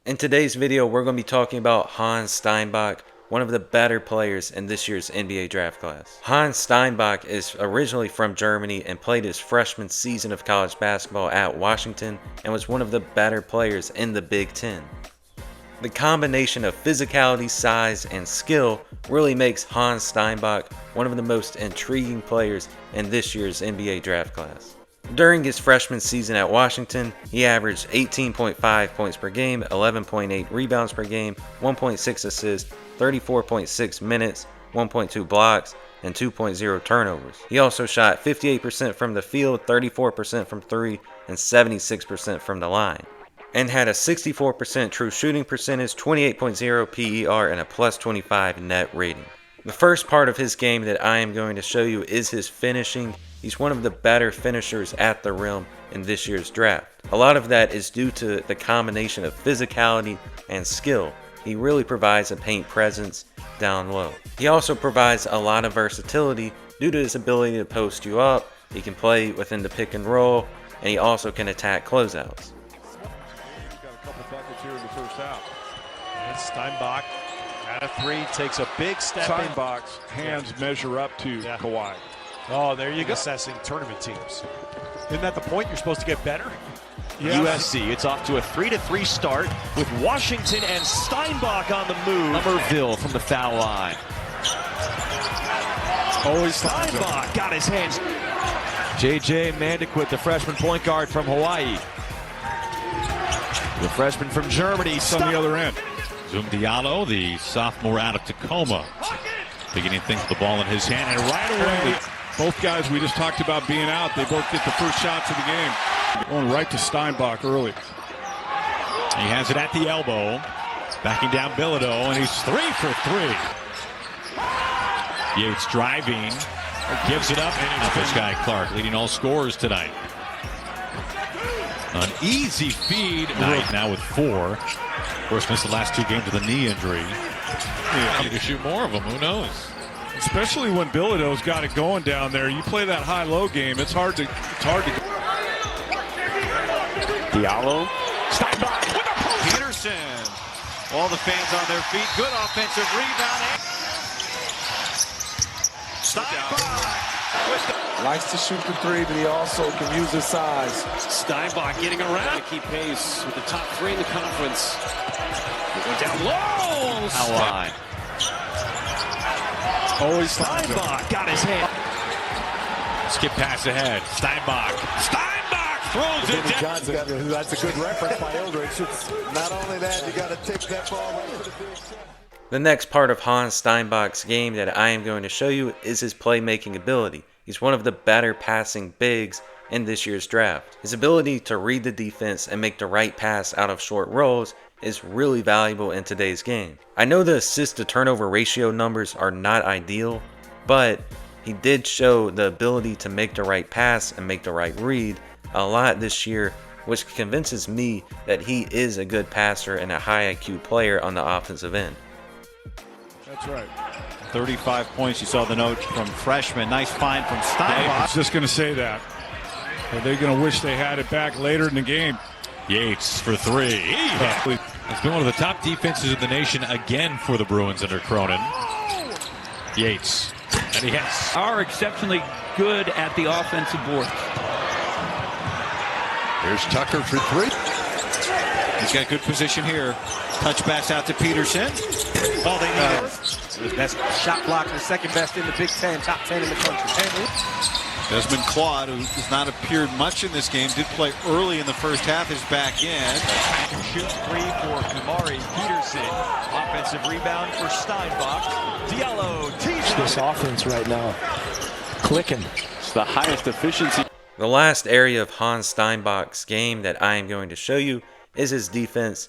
In today's video, we're going to be talking about Hans Steinbach, one of the better players in this year's NBA draft class. Hans Steinbach is originally from Germany and played his freshman season of college basketball at Washington and was one of the better players in the Big Ten. The combination of physicality, size, and skill really makes Hans Steinbach one of the most intriguing players in this year's NBA draft class. During his freshman season at Washington, he averaged 18.5 points per game, 11.8 rebounds per game, 1.6 assists, 34.6 minutes, 1.2 blocks, and 2.0 turnovers. He also shot 58% from the field, 34% from three, and 76% from the line, and had a 64% true shooting percentage, 28.0 PER, and a plus 25 net rating. The first part of his game that I am going to show you is his finishing. He's one of the better finishers at the rim in this year's draft. A lot of that is due to the combination of physicality and skill. He really provides a paint presence down low. He also provides a lot of versatility due to his ability to post you up. He can play within the pick and roll, and he also can attack closeouts. Got a couple buckets here in the first half. And Steinbach at a three, takes a big step. Steinbach's hands measure up to Kawhi. Oh, there you go. Assessing tournament teams. Isn't that the point? You're supposed to get better? Yeah. USC, it's off to a 3-3 start with Washington and Steinbach on the move. Somerville from the foul line. Always Steinbach got his hands. JJ Mandiquit, the freshman point guard from Hawaii. The freshman from Germany. on the other end. Zoom Diallo, the sophomore out of Tacoma, beginning things with the ball in his hand, and right away, Both guys we just talked about being out, they both get the first shots of the game. Going right to Steinbach early. he has it at the elbow, backing down Bilodeau, and he's 3 for 3. Yates driving, gives it up, and this guy Clark leading all scorers tonight. An easy feed, Knight now with 4. Of course, missed the last 2 games with a knee injury. Need to shoot more of them, who knows? Especially when Bilodeau's got it going down there. You play that high-low game, it's hard to Diallo. Steinbach with a post. Peterson. All the fans on their feet. Good offensive rebound. Steinbach. Likes to shoot the three, but he also can use his size. Steinbach getting around to keep pace with the top 3 in the conference. Going down low. Foul line. always Steinbach got his hand. Skip pass ahead. Steinbach throws it down. That's a good reference by Eldridge. Not only that, you got to take that ball right to the big shot. The next part of Hans Steinbach's game that I am going to show you is his playmaking ability. He's one of the better passing bigs in this year's draft. His ability to read the defense and make the right pass out of short rolls is really valuable in today's game. I know the assist to turnover ratio numbers are not ideal, but he did show the ability to make the right pass and make the right read a lot this year, which convinces me that he is a good passer and a high IQ player on the offensive end. That's right. 35 points. You saw the note from freshman. Nice find from Steinbach. I was just going to say that. Are they going to wish they had it back later in the game? Yates for 3. It's been one of the top defenses in the nation again for the Bruins under Cronin. Yates. And he has. Are exceptionally good at the offensive boards. Here's Tucker for 3. He's got good position here. Touchbacks out to Peterson. All they need is the best shot blocker, second best in the Big Ten, top 10 in the country. Desmond Claude, who has not appeared much in this game, did play early in the first half, is back in. Shoot 3 for Kumari Peterson. Offensive rebound for Steinbach. Diallo teases This offense right now, clicking. It's the highest efficiency. The last area of Hans Steinbach's game that I am going to show you is his defense.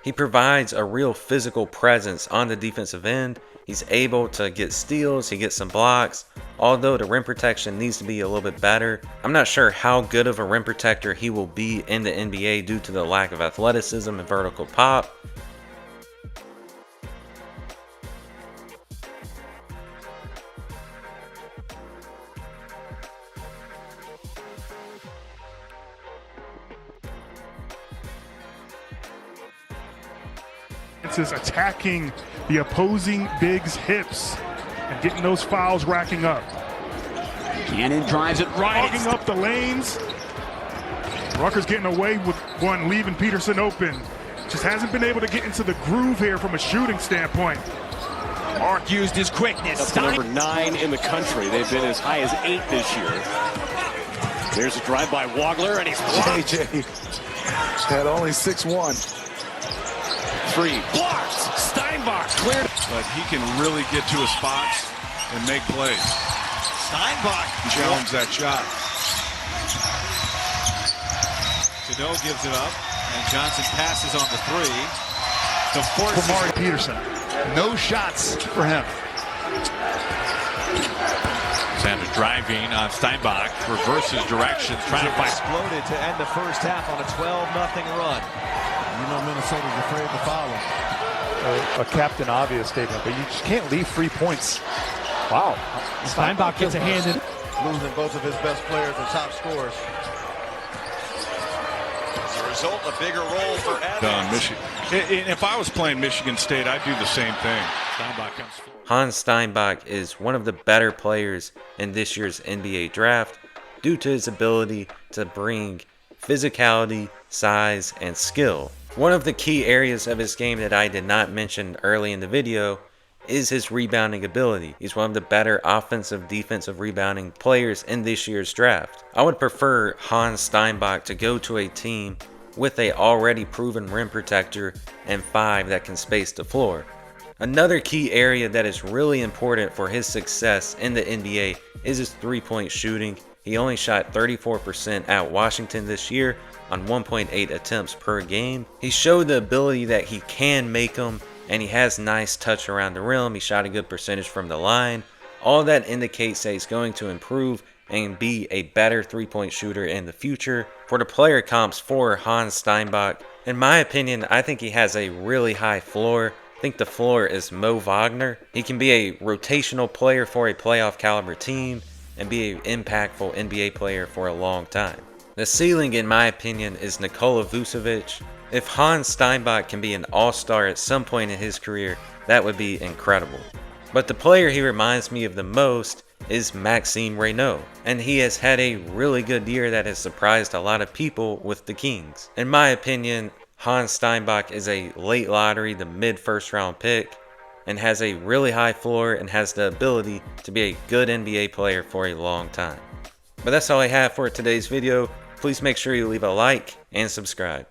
He provides a real physical presence on the defensive end. He's able to get steals, he gets some blocks, although the rim protection needs to be a little bit better. I'm not sure how good of a rim protector he will be in the NBA due to the lack of athleticism and vertical pop. It's attacking the opposing big's hips and getting those fouls racking up. Cannon drives it right. Hogging up the lanes. Rutgers getting away with one, leaving Peterson open. Just hasn't been able to get into the groove here from a shooting standpoint. Mark used his quickness. Up to number 9 in the country. They've been as high as 8 this year. There's a drive by Wagler, and he's blocked. JJ had only 6'1". 3 blocked. Steinbach cleared. But he can really get to his spots and make plays. Steinbach Challenge that shot. Cano gives it up, and Johnson passes on the 3 to force Kamari Peterson. No shots for him. Sanders driving on Steinbach, reverses directions, trying to find. exploded to end the first half on a 12-0 run. You know Minnesota's afraid to foul him. A Captain Obvious statement, but you just can't leave 3 points. Wow. Steinbach gets a hand in. Losing both of his best players and top scorers. As a result, a bigger role for Evans. Michigan. If I was playing Michigan State, I'd do the same thing. Steinbach comes forward. Hans Steinbach is one of the better players in this year's NBA draft due to his ability to bring physicality, size, and skill. One of the key areas of his game that I did not mention early in the video is his rebounding ability. He's one of the better offensive, defensive rebounding players in this year's draft. I would prefer Hans Steinbach to go to a team with a already proven rim protector and 5 that can space the floor. Another key area that is really important for his success in the NBA is his three-point shooting. He only shot 34% at Washington this year on 1.8 attempts per game. He showed the ability that he can make them, and he has nice touch around the rim. He shot a good percentage from the line. All that indicates that he's going to improve and be a better three-point shooter in the future. For the player comps for Hans Steinbach, in my opinion, I think he has a really high floor. I think the floor is Mo Wagner. He can be a rotational player for a playoff caliber team and be an impactful NBA player for a long time. The ceiling, in my opinion, is Nikola Vucevic. If Hans Steinbach can be an all-star at some point in his career, that would be incredible. But the player he reminds me of the most is Maxime Reynaud, and he has had a really good year that has surprised a lot of people with the Kings. In my opinion, Hans Steinbach is a late lottery, the mid-first round pick, and has a really high floor and has the ability to be a good NBA player for a long time. But that's all I have for today's video. Please make sure you leave a like and subscribe.